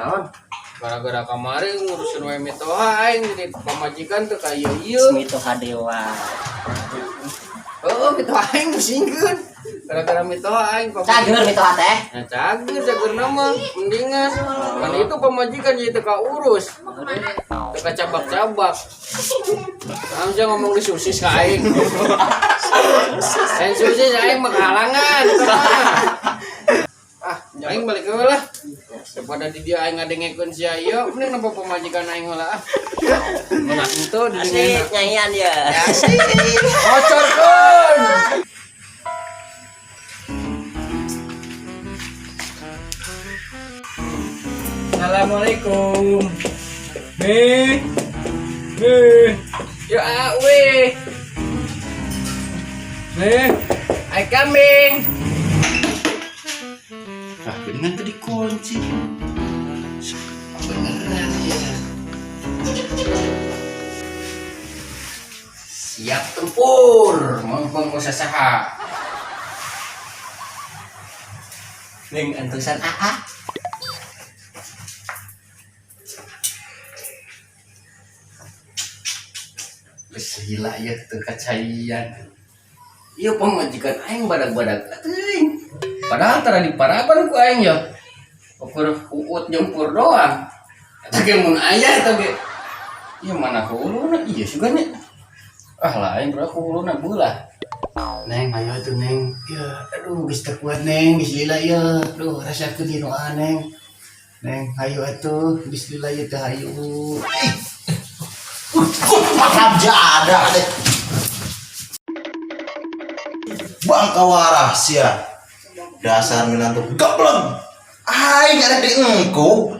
naon? Gara-gara kemarin ngurusin we mitoha aing jadi pamajikan teh kayak ieu. Mitoha dewa. Oh, mitoha aing musingkeun. Gara-gara mitoha aing Cager mitoha teh. Nah, cager nama mendingan. Kan itu pamajikan jadi teka urus. Teka cabak-cabak. Langsung ngomong di susis ka aing. Susis aing mah halangan. Aing balik heula lah. Daripada di dia aing ngadengekeun sia ieu, mending napa pamajikan aing heula ah. Mana itu Asik nyanyian ya. Asik. Bocorkeun. Assalamualaikum. Nih. Yo awe. Nih. I coming. Ah, dengan tadi kunci. Beneran ya. Siap tempur, mumpung usaha. Ning entusan AA. Geus gila ya teu kacaian. Ieu pamajikan aing badag-badag teuing. Padahal tara diparaban ku aing ya. Ukur uut nyempur doang. Eta ge mun aya eta ge. Ieu mana huluna ieu juga nya. Ah lain bro huluna beulah. Neng, ayo tuh Neng. Ya, aduh, geus teu kuat Neng, geus lila ya. Aduh, rasakeun di doa Neng. Neng, ayo atuh, geus lila ya teh ayo. Maaf jada deh. Bangka waras ya. Dasar minantu gableng. Aing ada di engkau.